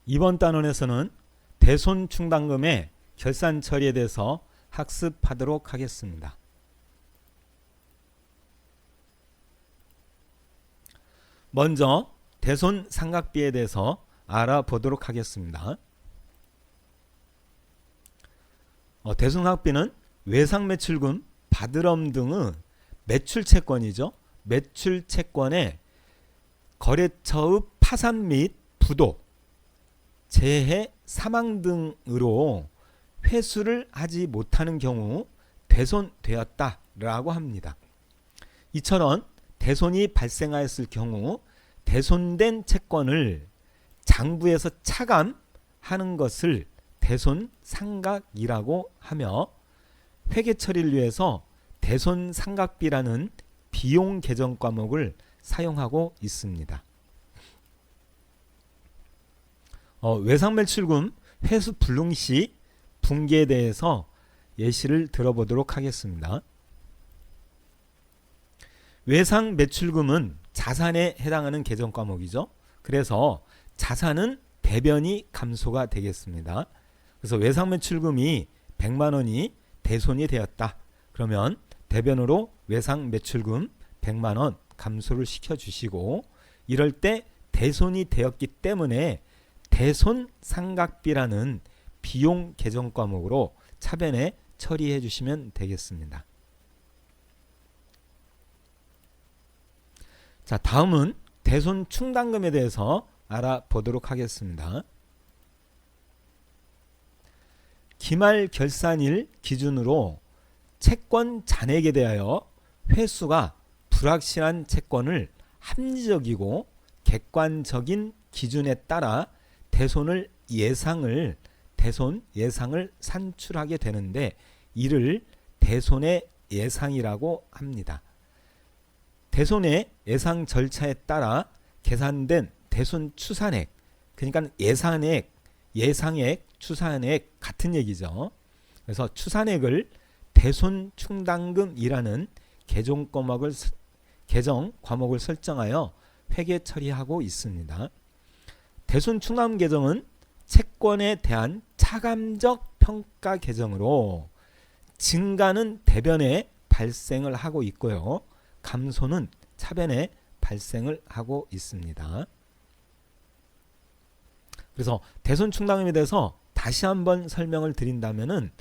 이번 단원에서는 대손 충당금의 결산 처리에 대해서 학습하도록 하겠습니다. 먼저 대손 상각비에 대해서 알아보도록 하겠습니다. 대손 상각비는 외상매출금, 바드럼 등의 매출채권이죠. 매출채권의 거래처의 파산 및 부도, 재해, 사망 등으로 회수를 하지 못하는 경우 대손되었다라고 합니다. 이처럼 대손이 발생하였을 경우 대손된 채권을 장부에서 차감하는 것을 대손 상각이라고 하며 회계 처리를 위해서 대손 상각비라는 비용 계정 과목을 사용하고 있습니다. 외상매출금 회수 불능 시 분기에 대해서 예시를 들어보도록 하겠습니다. 외상매출금은 자산에 해당하는 계정 과목이죠. 그래서 자산은 대변이 감소가 되겠습니다. 그래서 외상매출금이 100만원이 대손이 되었다. 그러면 대변으로 외상매출금 100만원 감소를 시켜주시고, 이럴 때 대손이 되었기 때문에 대손 상각비라는 비용 계정 과목으로 차변에 처리해 주시면 되겠습니다. 자, 다음은 대손 충당금에 대해서 알아보도록 하겠습니다. 기말 결산일 기준으로 채권 잔액에 대하여 회수가 불확실한 채권을 합리적이고 객관적인 기준에 따라 대손 예상을 산출하게 되는데, 이를 대손의 예상이라고 합니다. 대손의 예상 절차에 따라 계산된 대손 추산액, 그러니까 예상액, 추산액 같은 얘기죠. 그래서 추산액을 대손 충당금이라는 계정 과목을 설정하여 회계 처리하고 있습니다. 대손 충당금 계정은 채권에 대한 차감적 평가 계정으로 증가는 대변에 발생을 하고 있고요. 감소는 차변에 발생을 하고 있습니다. 그래서 대손 충당금에 대해서 다시 한번 설명을 드린다면은,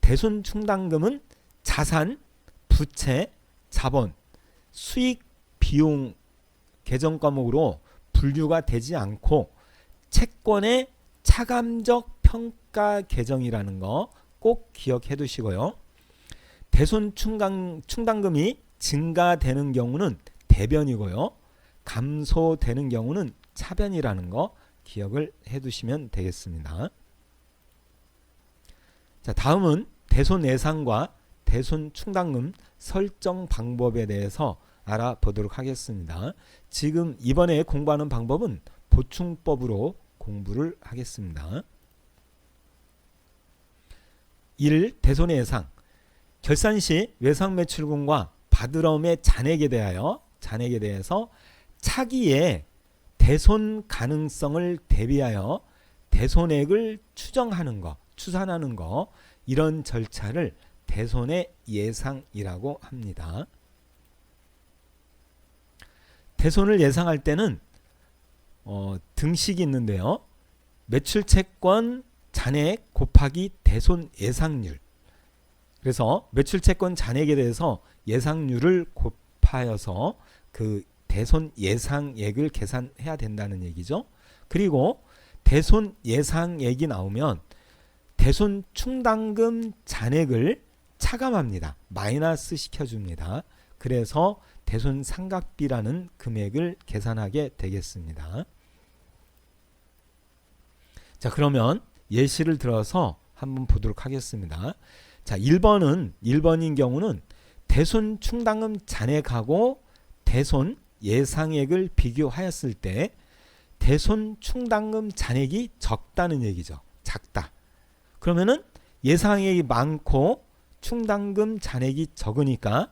대손 충당금은 자산, 부채, 자본, 수익, 비용 계정 과목으로 분류가 되지 않고 채권의 차감적 평가 계정이라는 거 꼭 기억해 두시고요. 대손 충당금이 증가되는 경우는 대변이고요. 감소되는 경우는 차변이라는 거 기억을 해 두시면 되겠습니다. 자, 다음은 대손 예상과 대손 충당금 설정 방법에 대해서 알아보도록 하겠습니다. 지금 이번에 공부하는 방법은 보충법으로 공부를 하겠습니다. 1. 대손의 예상. 결산 시 외상매출금과 바드럼의 잔액에 대해서 차기의 대손 가능성을 대비하여 대손액을 추산하는 거, 이런 절차를 대손의 예상이라고 합니다. 대손을 예상할 때는 등식이 있는데요. 매출채권 잔액 곱하기 대손 예상률. 그래서 매출채권 잔액에 대해서 예상률을 곱하여서 그 대손 예상액을 계산해야 된다는 얘기죠. 그리고 대손 예상액이 나오면 대손 충당금 잔액을 차감합니다. 마이너스 시켜줍니다. 그래서 대손 상각비라는 금액을 계산하게 되겠습니다. 자, 그러면 예시를 들어서 한번 보도록 하겠습니다. 자, 1번인 경우는 대손 충당금 잔액하고 대손 예상액을 비교하였을 때 대손 충당금 잔액이 적다는 얘기죠. 작다. 그러면은 예상액이 많고 충당금 잔액이 적으니까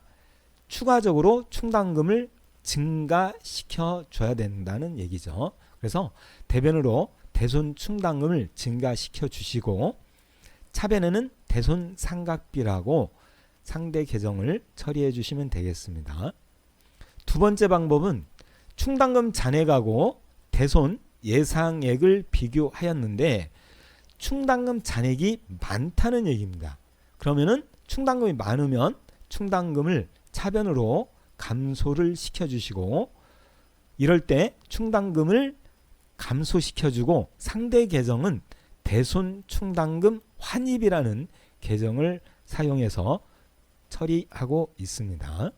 추가적으로 충당금을 증가시켜 줘야 된다는 얘기죠. 그래서 대변으로 대손 충당금을 증가시켜 주시고 차변에는 대손 상각비라고 상대 계정을 처리해 주시면 되겠습니다. 두 번째 방법은 충당금 잔액하고 대손 예상액을 비교하였는데 충당금 잔액이 많다는 얘기입니다. 그러면은 충당금이 많으면 충당금을 차변으로 감소를 시켜주시고 이럴 때 충당금을 감소시켜주고 상대 계정은 대손 충당금 환입이라는 계정을 사용해서 처리하고 있습니다.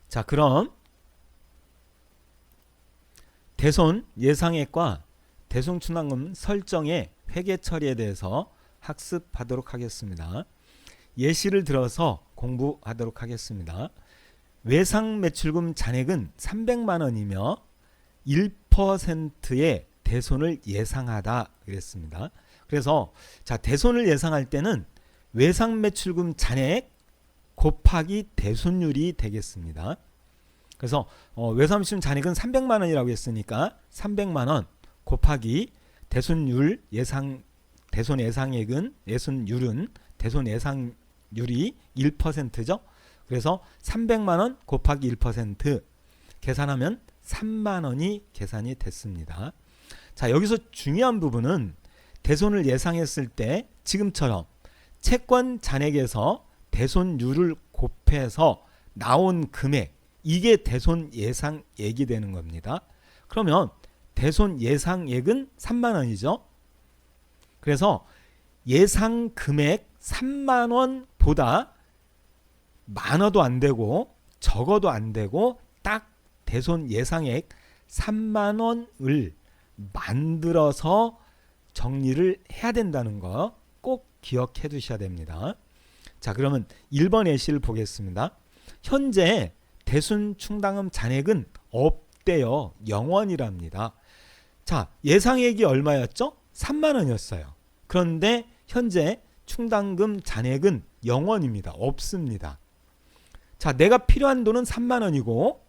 자, 그럼 대손 예상액과 대손 충당금 설정의 회계 처리에 대해서 학습하도록 하겠습니다. 예시를 들어서 공부하도록 하겠습니다. 외상 매출금 잔액은 300만 원이며 1%의 대손을 예상하다 그랬습니다. 그래서 자, 대손을 예상할 때는 외상 매출금 잔액 곱하기 대손율이 되겠습니다. 그래서 외상 매출금 잔액은 300만 원이라고 했으니까 300만 원 곱하기 대손율 대손 예상액은 대손 예상률이 1%죠. 그래서 300만 원 곱하기 1% 계산하면 3만 원이 계산이 됐습니다. 자, 여기서 중요한 부분은 대손을 예상했을 때 지금처럼 채권 잔액에서 대손율을 곱해서 나온 금액, 이게 대손 예상액이 되는 겁니다. 그러면 대손 예상액은 3만 원이죠. 그래서 예상 금액 3만 원보다 많아도 안 되고 적어도 안 되고 딱 대손 예상액 3만 원을 만들어서 정리를 해야 된다는 거 꼭 기억해 두셔야 됩니다. 자, 그러면 1번 예시를 보겠습니다. 현재 대손 충당금 잔액은 없대요. 0원이랍니다. 자, 예상액이 얼마였죠? 3만 원이었어요. 그런데 현재 충당금 잔액은 0원입니다. 없습니다. 자, 내가 필요한 돈은 3만 원이고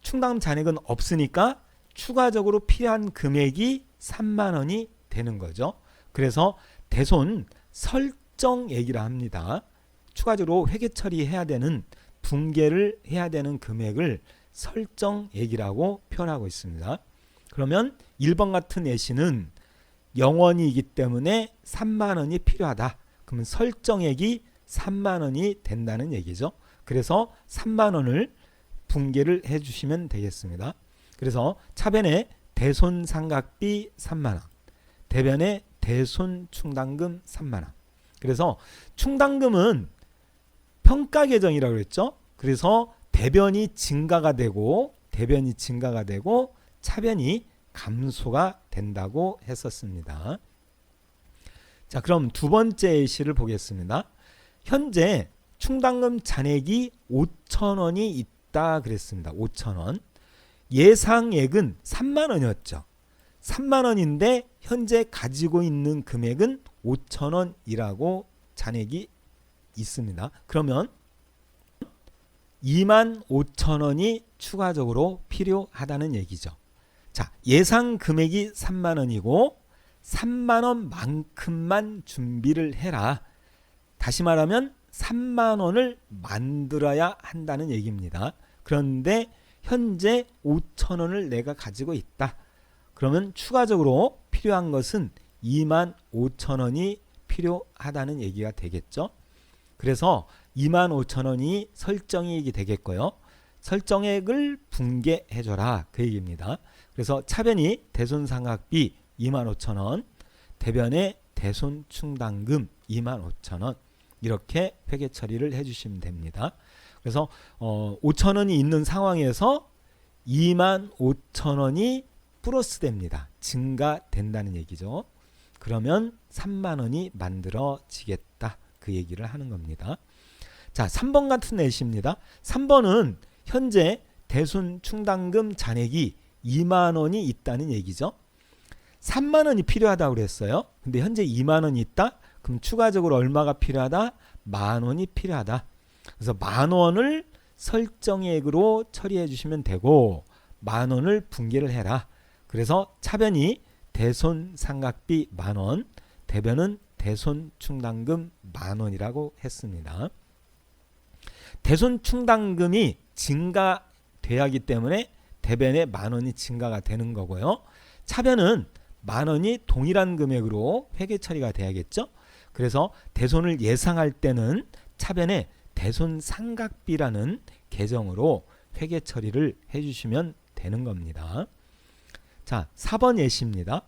충당금 잔액은 없으니까 추가적으로 필요한 금액이 3만 원이 되는 거죠. 그래서 대손 설정액이라 합니다. 추가적으로 회계 처리해야 되는 붕괴를 해야 되는 금액을 설정액이라고 표현하고 있습니다. 그러면 1번 같은 예시는 0원이기 때문에 3만 원이 필요하다. 그러면 설정액이 3만 원이 된다는 얘기죠. 그래서 3만 원을 붕괴를 해주시면 되겠습니다. 그래서 차변에 대손 상각비 3만 원, 대변에 대손 충당금 3만 원. 그래서 충당금은 평가 계정이라고 그랬죠. 그래서 대변이 증가가 되고 차변이 감소가 된다고 했었습니다. 자, 그럼 두 번째 예시를 보겠습니다. 현재 충당금 잔액이 5천 원이 있다 그랬습니다. 5천 원. 예상액은 3만 원이었죠. 3만 원인데 현재 가지고 있는 금액은 5천 원이라고 잔액이 있습니다. 그러면 2만 5천 원이 추가적으로 필요하다는 얘기죠. 자, 예상 금액이 3만 원이고 3만 원만큼만 준비를 해라. 다시 말하면 3만 원을 만들어야 한다는 얘기입니다. 그런데 현재 5천 원을 내가 가지고 있다. 그러면 추가적으로 필요한 것은 2만 5천 원이 필요하다는 얘기가 되겠죠. 그래서 2만 5천 원이 설정액이 되겠고요. 설정액을 붕괴해줘라 그 얘기입니다. 그래서 차변이 대손상각비 2만 5천 원, 대변에 대손 충당금 2만 5천 원 이렇게 회계 처리를 해주시면 됩니다. 그래서 5천 원이 있는 상황에서 2만 5천 원이 플러스 됩니다. 증가된다는 얘기죠. 그러면 3만 원이 만들어지겠다 그 얘기를 하는 겁니다. 자, 3번 같은 예시입니다. 3번은 현재 대손 충당금 잔액이 2만 원이 있다는 얘기죠. 3만 원이 필요하다고 그랬어요. 근데 현재 2만 원이 있다? 그럼 추가적으로 얼마가 필요하다? 만 원이 필요하다. 그래서 10,000원을 설정액으로 처리해 주시면 되고 10,000원을 분개를 해라. 그래서 차변이 대손상각비 10,000원, 대변은 대손충당금 10,000원이라고 했습니다. 대손충당금이 증가돼야 하기 때문에 대변에 10,000원이 증가가 되는 거고요. 차변은 10,000원이 동일한 금액으로 회계 처리가 돼야겠죠. 그래서 대손을 예상할 때는 차변에 대손상각비라는 계정으로 회계 처리를 해주시면 되는 겁니다. 자, 4번 예시입니다.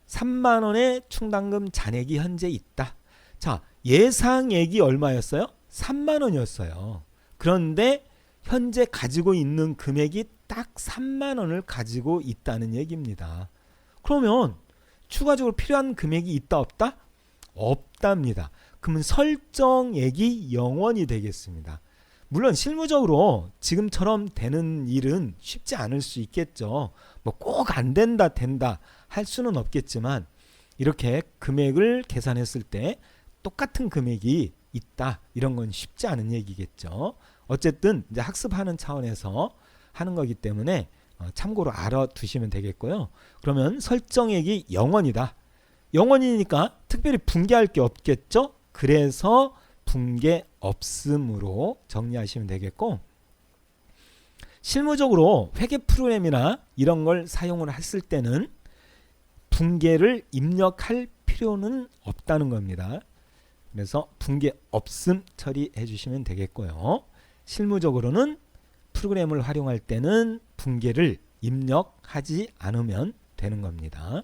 30,000원의 충당금 잔액이 현재 있다. 자, 예상액이 얼마였어요? 30,000원이었어요. 그런데 현재 가지고 있는 금액이 딱 30,000원을 가지고 있다는 얘기입니다. 그러면 추가적으로 필요한 금액이 있다 없다? 없답니다. 그러면 설정액이 0원이 되겠습니다. 물론 실무적으로 지금처럼 되는 일은 쉽지 않을 수 있겠죠. 뭐 꼭 안 된다 된다 할 수는 없겠지만 이렇게 금액을 계산했을 때 똑같은 금액이 있다 이런 건 쉽지 않은 얘기겠죠. 어쨌든 이제 학습하는 차원에서 하는 거기 때문에 참고로 알아두시면 되겠고요. 그러면 설정액이 0원이다. 0원이니까 특별히 분개할 게 없겠죠. 그래서 분개 없음으로 정리하시면 되겠고, 실무적으로 회계 프로그램이나 이런 걸 사용을 했을 때는 분개를 입력할 필요는 없다는 겁니다. 그래서 분개 없음 처리해 주시면 되겠고요. 실무적으로는 프로그램을 활용할 때는 분개를 입력하지 않으면 되는 겁니다.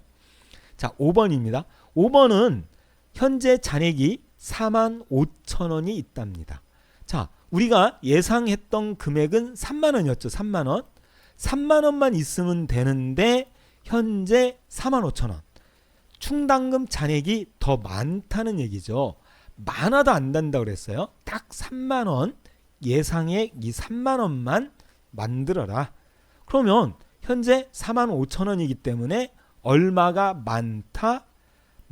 자, 5번입니다. 5번은 현재 잔액이 45,000원이 있답니다. 자, 우리가 예상했던 금액은 30,000원이었죠. 30,000원. 30,000원만 있으면 되는데 현재 45,000원. 충당금 잔액이 더 많다는 얘기죠. 많아도 안 된다고 그랬어요. 딱 30,000원 예상액 이 30,000원만 만들어라. 그러면 현재 45,000원이기 때문에 얼마가 많다?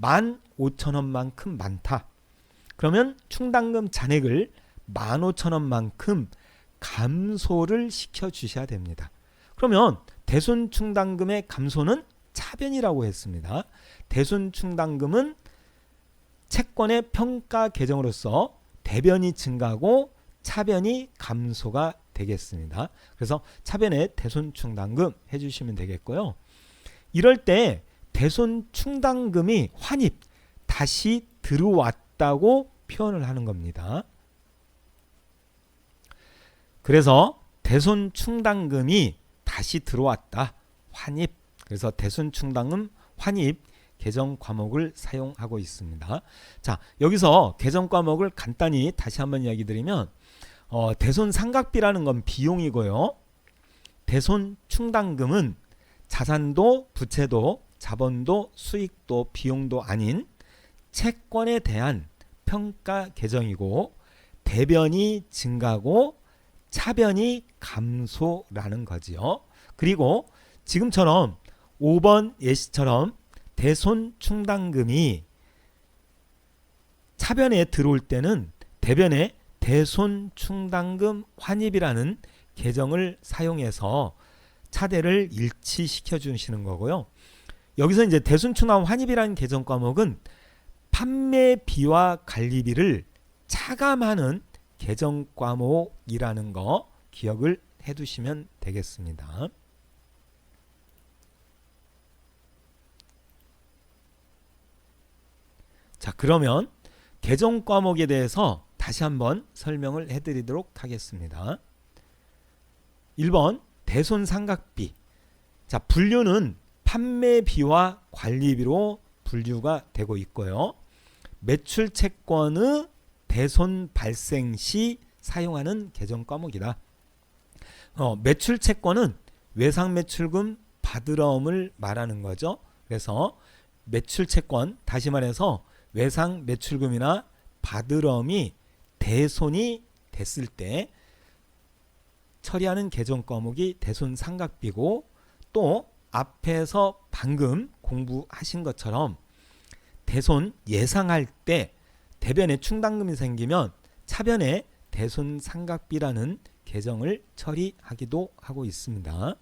15,000원만큼 많다. 그러면 충당금 잔액을 15,000원만큼 감소를 시켜 주셔야 됩니다. 그러면 대손충당금의 감소는 차변이라고 했습니다. 대손충당금은 채권의 평가 계정으로서 대변이 증가하고 차변이 감소가 되겠습니다. 그래서 차변에 대손충당금 해주시면 되겠고요. 이럴 때 대손충당금이 환입 다시 들어왔다고 표현을 하는 겁니다. 그래서 대손충당금이 다시 들어왔다. 환입. 그래서 대손충당금 환입 계정 과목을 사용하고 있습니다. 자, 여기서 계정 과목을 간단히 다시 한번 이야기 드리면 대손상각비라는 건 비용이고요. 대손충당금은 자산도 부채도 자본도 수익도 비용도 아닌 채권에 대한 평가 계정이고 대변이 증가하고 차변이 감소라는 거지요. 그리고 지금처럼 5번 예시처럼 대손충당금이 차변에 들어올 때는 대변에 대손충당금 환입이라는 계정을 사용해서 차대를 일치시켜 주시는 거고요. 여기서 이제 대손충당금 환입이라는 계정 과목은 판매비와 관리비를 차감하는 계정 과목이라는 거 기억을 해 두시면 되겠습니다. 자, 그러면 계정 과목에 대해서 다시 한번 설명을 해드리도록 하겠습니다. 1번 대손상각비. 자, 분류는 판매비와 관리비로 분류가 되고 있고요. 매출채권의 대손 발생 시 사용하는 계정 과목이다. 매출채권은 외상매출금 받으러움을 말하는 거죠. 그래서 매출채권, 다시 말해서 외상매출금이나 받으러움이 대손이 됐을 때 처리하는 계정 과목이 대손상각비고, 또 앞에서 방금 공부하신 것처럼 대손 예상할 때 대변에 충당금이 생기면 차변에 대손 상각비라는 계정을 처리하기도 하고 있습니다.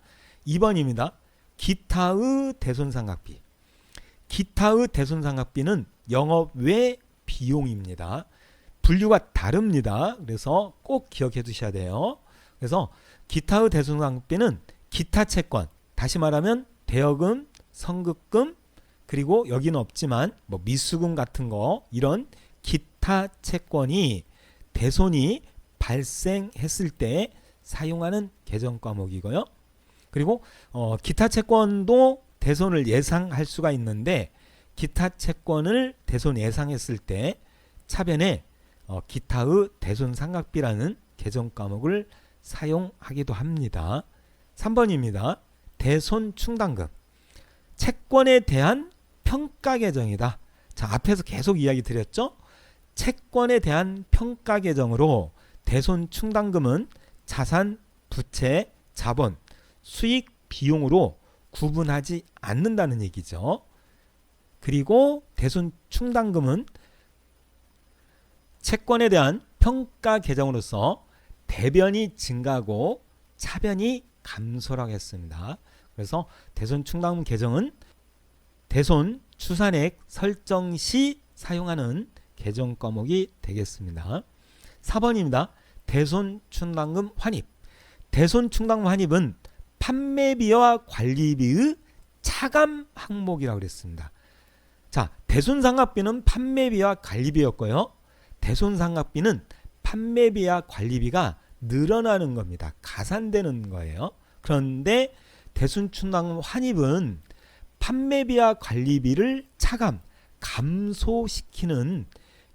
2번입니다. 기타의 대손 상각비. 기타의 대손 상각비는 영업 외 비용입니다. 분류가 다릅니다. 그래서 꼭 기억해 두셔야 돼요. 그래서 기타의 대손 상각비는 기타 채권, 다시 말하면 대여금, 선급금, 그리고 여기는 없지만 뭐 미수금 같은 거, 이런 기타 채권이 대손이 발생했을 때 사용하는 계정 과목이고요. 그리고 기타 채권도 대손을 예상할 수가 있는데, 기타 채권을 대손 예상했을 때 차변에 기타의 대손 상각비라는 계정 과목을 사용하기도 합니다. 3번입니다. 대손 충당금. 채권에 대한 평가 계정이다. 자, 앞에서 계속 이야기 드렸죠? 채권에 대한 평가 계정으로 대손 충당금은 자산, 부채, 자본, 수익, 비용으로 구분하지 않는다는 얘기죠. 그리고 대손 충당금은 채권에 대한 평가 계정으로서 대변이 증가하고 차변이 감소라고 했습니다. 그래서 대손 충당금 계정은 대손 추산액 설정 시 사용하는 계정 과목이 되겠습니다. 4번입니다. 대손 충당금 환입. 대손 충당금 환입은 판매비와 관리비의 차감 항목이라고 그랬습니다. 자, 대손 상각비는 판매비와 관리비였고요. 대손 상각비는 판매비와 관리비가 늘어나는 겁니다. 가산되는 거예요. 그런데 대손 충당금 환입은 판매비와 관리비를 차감, 감소시키는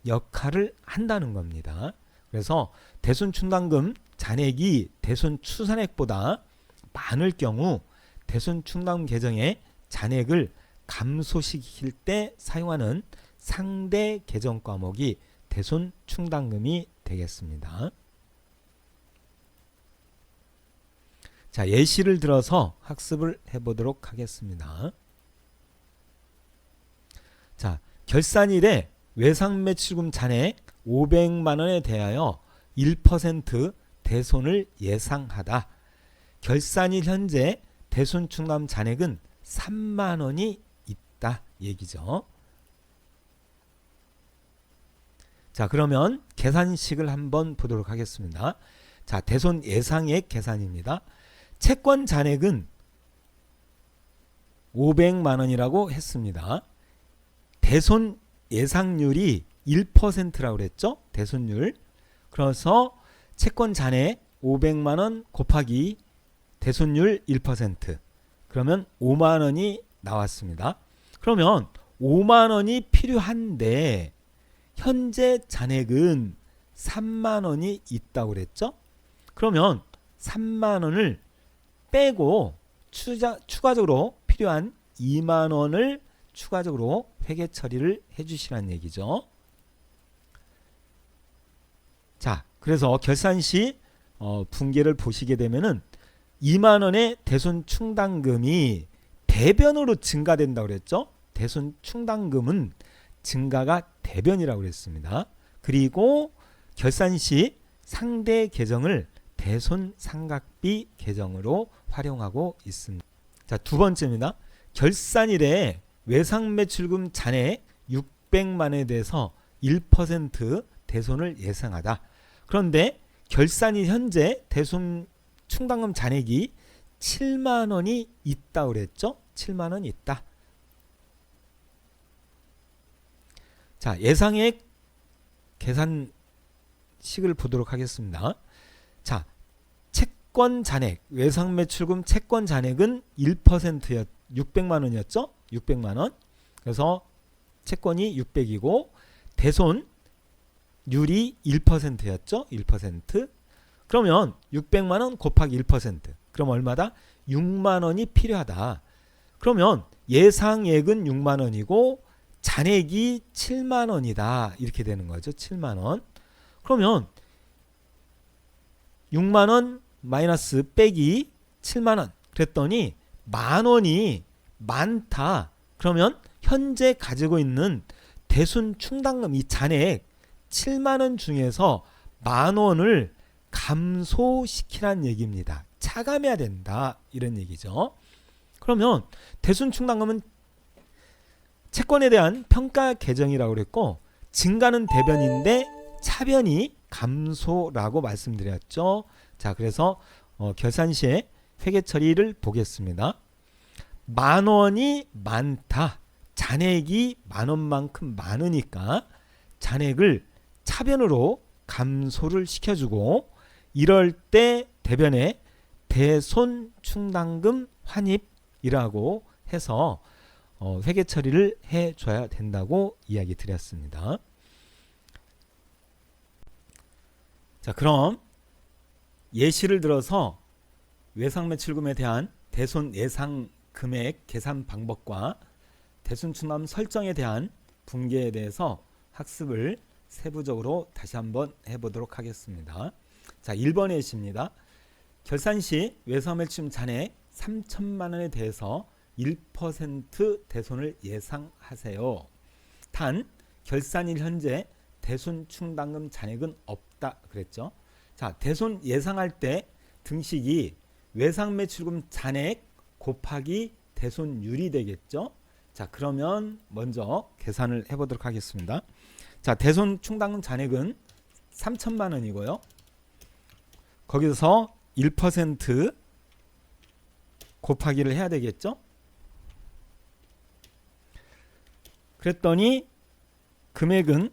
역할을 한다는 겁니다. 그래서 대손 충당금 잔액이 대손 추산액보다 많을 경우 대손 충당금 계정의 잔액을 감소시킬 때 사용하는 상대 계정 과목이 대손 충당금이 되겠습니다. 자, 예시를 들어서 학습을 해보도록 하겠습니다. 자, 결산일에 외상매출금 잔액 500만원에 대하여 1% 대손을 예상하다. 결산일 현재 대손 충당금 잔액은 3만원이 있다 얘기죠. 자, 그러면 계산식을 한번 보도록 하겠습니다. 자, 대손 예상액 계산입니다. 채권 잔액은 500만원이라고 했습니다. 대손 예상률이 1%라고 그랬죠? 대손율. 그래서 채권 잔액 500만원 곱하기 대손율 1%. 그러면 5만원이 나왔습니다. 그러면 5만원이 필요한데 현재 잔액은 3만원이 있다고 그랬죠? 그러면 3만원을 빼고 추가적으로 필요한 2만원을 추가적으로 회계 처리를 해주시라는 얘기죠. 자, 그래서 결산 시 분계를 보시게 되면은 2만원의 대손 충당금이 대변으로 증가된다고 그랬죠. 대손 충당금은 증가가 대변이라고 그랬습니다. 그리고 결산 시 상대 계정을 대손 상각비 계정으로 활용하고 있습니다. 자, 두 번째입니다. 결산일에 외상매출금 잔액 600만원에 대해서 1% 대손을 예상하다. 그런데 결산일 현재 대손 충당금 잔액이 7만원이 있다고 그랬죠? 7만원이 있다. 자, 예상액 계산식을 보도록 하겠습니다. 자, 채권 잔액, 외상매출금 채권 잔액은 1%였, 600만원이었죠? 600만원. 그래서 채권이 600이고 대손율이 1%였죠? 1%. 그러면 600만원 곱하기 1%. 그럼 얼마다? 6만원이 필요하다. 그러면 예상액은 6만원이고 잔액이 7만원이다. 이렇게 되는 거죠. 7만원. 그러면 6만원 마이너스 빼기 7만원. 그랬더니 만원이 많다. 그러면 현재 가지고 있는 대손 충당금 이 잔액 7만원 중에서 10,000원을 감소시키란 얘기입니다. 차감해야 된다 이런 얘기죠. 그러면 대손충당금은 채권에 대한 평가 계정이라고 그랬고 증가는 대변인데 차변이 감소라고 말씀드렸죠. 자, 그래서 결산 시에 회계 처리를 보겠습니다. 10,000원이 많다. 잔액이 10,000원만큼 많으니까 잔액을 차변으로 감소를 시켜주고 이럴 때 대변에 대손충당금 환입이라고 해서 회계 처리를 해줘야 된다고 이야기 드렸습니다. 자, 그럼 예시를 들어서 외상매출금에 대한 대손 예상 금액 계산 방법과 대손충당금 설정에 대한 분계에 대해서 학습을 세부적으로 다시 한번 해보도록 하겠습니다. 자, 1번 예시입니다. 결산 시 외상매출금 잔액 3,000만 원에 대해서 1% 대손을 예상하세요. 단 결산일 현재 대손충당금 잔액은 없다 그랬죠. 자, 대손 예상할 때 등식이 외상매출금 잔액 곱하기 대손율이 되겠죠. 자, 그러면 먼저 계산을 해보도록 하겠습니다. 자, 대손충당금 잔액은 3,000만 원이고요. 거기서 1% 곱하기를 해야 되겠죠. 그랬더니 금액은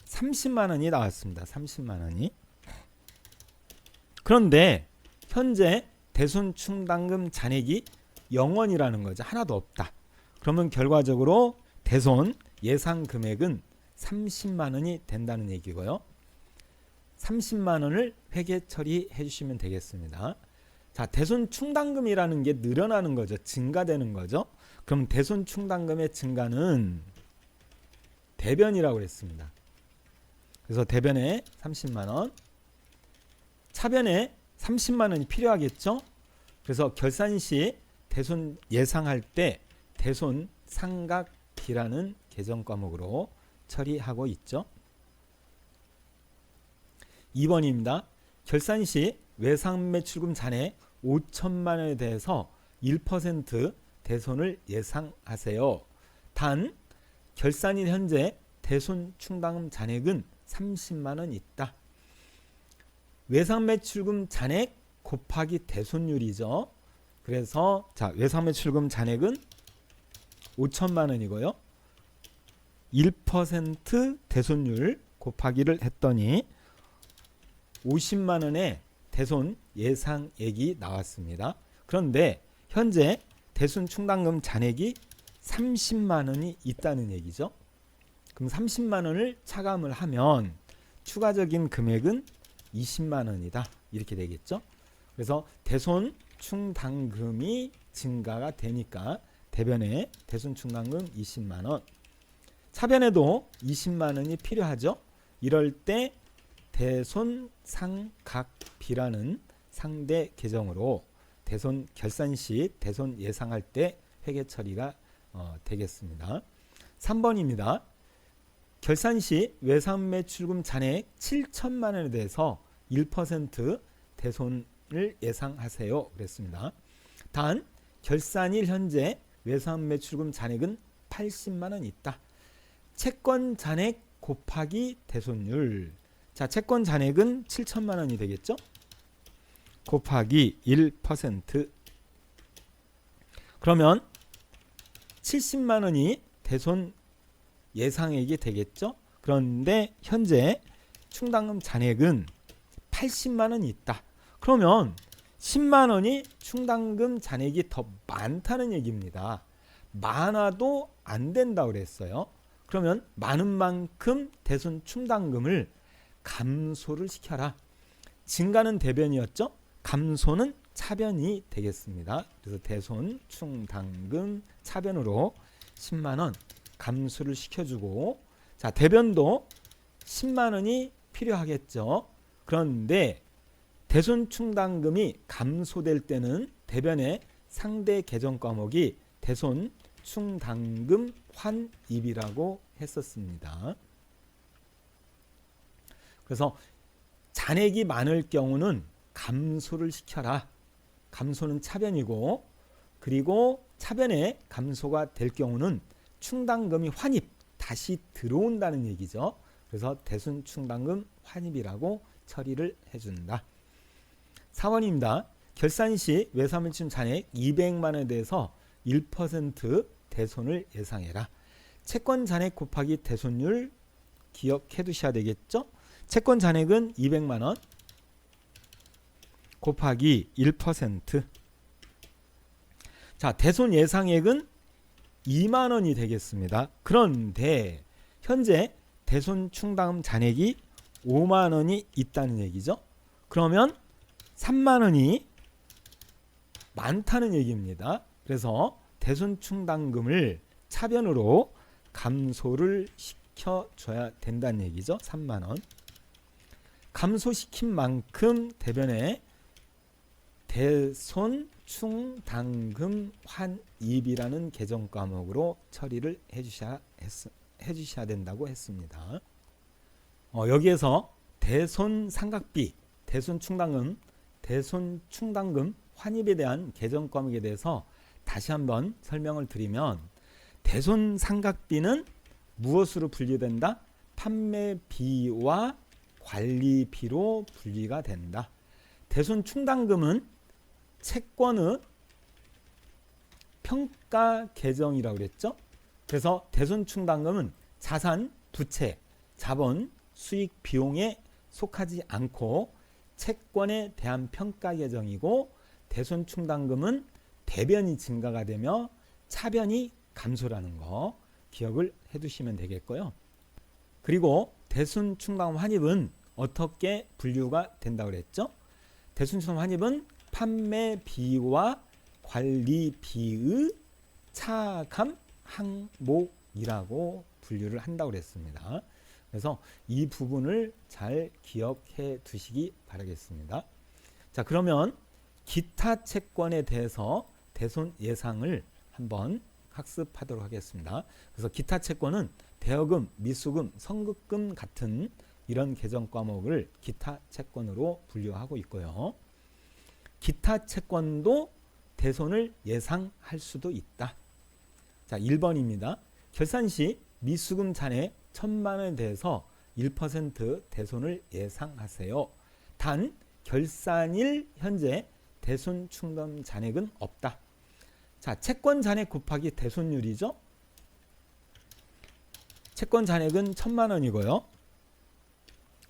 30만 원이 나왔습니다. 30만 원이. 그런데 현재 대손충당금 잔액이 0원이라는 거죠. 하나도 없다. 그러면 결과적으로 대손 예상 금액은 30만 원이 된다는 얘기고요. 30만 원을 회계 처리해 주시면 되겠습니다. 자, 대손충당금이라는 게 늘어나는 거죠. 증가되는 거죠. 그럼 대손충당금의 증가는 대변이라고 그랬습니다. 그래서 대변에 30만 원, 차변에 30만 원이 필요하겠죠. 그래서 결산 시 대손 예상할 때 대손 상각비라는 계정 과목으로 처리하고 있죠. 2번입니다. 결산 시 외상매출금 잔액 5천만 원에 대해서 1% 대손을 예상하세요. 단 결산일 현재 대손충당금 잔액은 30만 원 있다. 외상매출금 잔액 곱하기 대손율이죠. 그래서 자, 외상매출금 잔액은 5천만 원이고요. 1% 대손율 곱하기를 했더니 50만 원의 대손 예상액이 나왔습니다. 그런데 현재 대손충당금 잔액이 30만 원이 있다는 얘기죠. 그럼 30만 원을 차감을 하면 추가적인 금액은 20만 원이다. 이렇게 되겠죠. 그래서 대손충당금이 증가가 되니까 대변에 대손충당금 20만 원, 차변에도 20만 원이 필요하죠. 이럴 때 대손상각비라는 상대 계정으로 대손 결산 시 대손 예상할 때 회계 처리가 되겠습니다. 3번입니다. 결산 시 외상매출금 잔액 7천만 원에 대해서 1% 대손을 예상하세요. 그랬습니다. 단 결산일 현재 외상매출금 잔액은 80만 원 있다. 채권 잔액 곱하기 대손율. 자, 채권 잔액은 7천만 원이 되겠죠? 곱하기 1%. 그러면 70만 원이 대손 예상액이 되겠죠? 그런데 현재 충당금 잔액은 80만 원이 있다. 그러면 10만 원이 충당금 잔액이 더 많다는 얘기입니다. 많아도 안 된다고 그랬어요. 그러면 많은 만큼 대손 충당금을 감소를 시켜라. 증가는 대변이었죠. 감소는 차변이 되겠습니다. 그래서 대손 충당금 차변으로 10만 원 감소를 시켜주고, 자, 대변도 10만 원이 필요하겠죠. 그런데 대손 충당금이 감소될 때는 대변의 상대 계정 과목이 대손 충당금 환입이라고 했었습니다. 그래서 잔액이 많을 경우는 감소를 시켜라. 감소는 차변이고, 그리고 차변에 감소가 될 경우는 충당금이 환입, 다시 들어온다는 얘기죠. 그래서 대손 충당금 환입이라고 처리를 해준다. 4번입니다. 결산 시 외사물침 잔액 200만 원에 대해서 1% 대손을 예상해라. 채권 잔액 곱하기 대손율 기억해 두셔야 되겠죠. 채권 잔액은 200만 원 곱하기 1%. 자, 대손 예상액은 2만 원이 되겠습니다. 그런데 현재 대손 충당금 잔액이 5만 원이 있다는 얘기죠. 그러면 3만 원이 많다는 얘기입니다. 그래서 대손 충당금을 차변으로 감소를 시켜줘야 된다는 얘기죠. 3만 원. 감소시킨 만큼 대변에 대손 충당금 환입이라는 개정 과목으로 처리를 해주셔야 된다고 했습니다. 여기에서 대손 상각비, 대손 충당금 환입에 대한 개정 과목에 대해서 다시 한번 설명을 드리면, 대손 상각비는 무엇으로 분리된다? 판매비와 관리비로 분리가 된다. 대손 충당금은 채권의 평가 계정이라고 그랬죠. 그래서 대손 충당금은 자산, 부채, 자본, 수익, 비용에 속하지 않고 채권에 대한 평가 계정이고, 대손 충당금은 대변이 증가가 되며 차변이 감소라는 거 기억을 해두시면 되겠고요. 그리고 대손 충당금 환입은 어떻게 분류가 된다고 그랬죠? 대손 충당금 환입은 판매비와 관리비의 차감 항목이라고 분류를 한다고 그랬습니다. 그래서 이 부분을 잘 기억해 두시기 바라겠습니다. 자, 그러면 기타 채권에 대해서 대손 예상을 한번 학습하도록 하겠습니다. 그래서 기타 채권은 대여금, 미수금, 선급금 같은 이런 개정 과목을 기타 채권으로 분류하고 있고요. 기타 채권도 대손을 예상할 수도 있다. 자, 1번입니다. 결산 시 미수금 잔액 1,000만 원에 대해서 1% 대손을 예상하세요. 단 결산일 현재 대손 충당 잔액은 없다. 자, 채권 잔액 곱하기 대손율이죠. 채권 잔액은 1,000만 원이고요.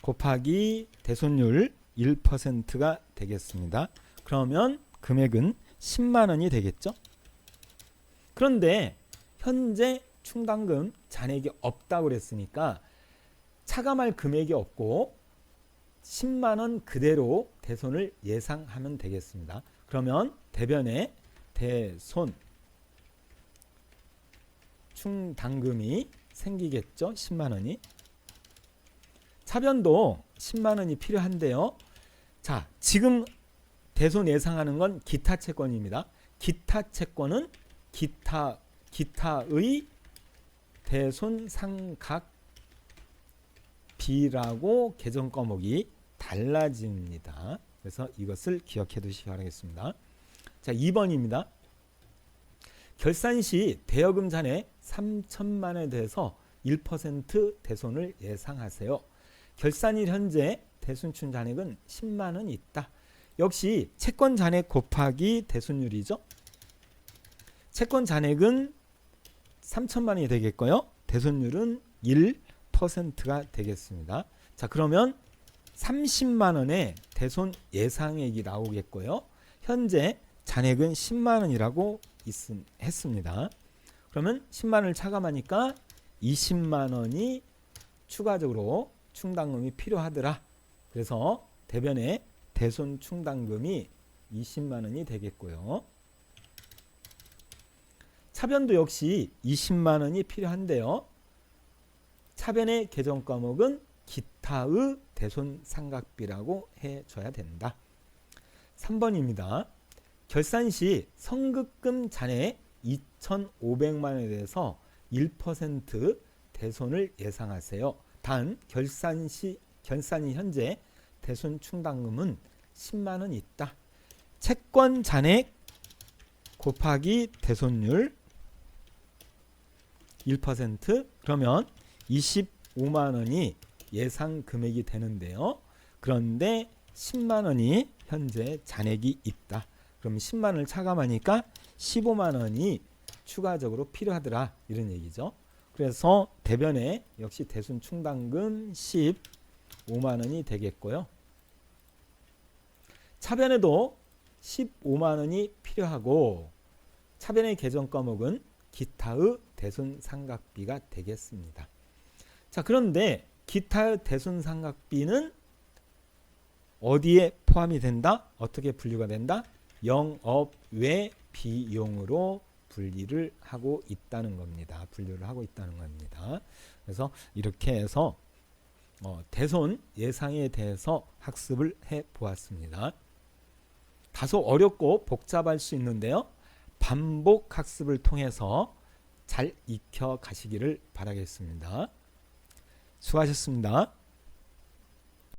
곱하기 대손율 1%가 되겠습니다. 그러면 금액은 10만 원이 되겠죠. 그런데 현재 충당금 잔액이 없다고 그랬으니까 차감할 금액이 없고 10만 원 그대로 대손을 예상하면 되겠습니다. 그러면 대변에 대손 충당금이 생기겠죠. 10만 원이. 차변도 10만 원이 필요한데요. 자, 지금 대손 예상하는 건 기타 채권입니다. 기타 채권은 기타의 대손 상각비라고 개정 과목이 달라집니다. 그래서 이것을 기억해 두시기 바라겠습니다. 자, 2번입니다. 결산 시 대여금 잔액 3,000만 원에 대해서 1% 대손을 예상하세요. 결산일 현재 대손 충 잔액은 10만 원이 있다. 역시 채권 잔액 곱하기 대손율이죠. 채권 잔액은 3,000만 원이 되겠고요. 대손율은 1%가 되겠습니다. 자, 그러면 30만 원의 대손 예상액이 나오겠고요. 현재 잔액은 10만 원이라고 했습니다. 그러면 10만 원을 차감하니까 20만 원이 추가적으로 충당금이 필요하더라. 그래서 대변에 대손 충당금이 20만 원이 되겠고요. 차변도 역시 20만 원이 필요한데요. 차변의 개정 과목은 기타의 대손 상각비라고 해줘야 된다. 3번입니다. 결산 시 선급금 잔액 2,500만 원에 대해서 1% 대손을 예상하세요. 단 결산이 현재 대손 충당금은 10만 원 있다. 채권 잔액 곱하기 대손율 1% 그러면 25만 원이 예상 금액이 되는데요. 그런데 10만 원이 현재 잔액이 있다. 그럼 10만 원을 차감하니까 15만 원이 추가적으로 필요하더라. 이런 얘기죠. 그래서 대변에 역시 대손 충당금 15만 원이 되겠고요. 차변에도 15만 원이 필요하고 차변의 계정 과목은 기타의 대손 상각비가 되겠습니다. 자, 그런데 기타의 대손 상각비는 어디에 포함이 된다? 어떻게 분류가 된다? 영업 외 비용으로 분리를 하고 있다는 겁니다. 분류를 하고 있다는 겁니다. 그래서 이렇게 해서 대손 예상에 대해서 학습을 해 보았습니다. 다소 어렵고 복잡할 수 있는데요. 반복 학습을 통해서 잘 익혀 가시기를 바라겠습니다. 수고하셨습니다.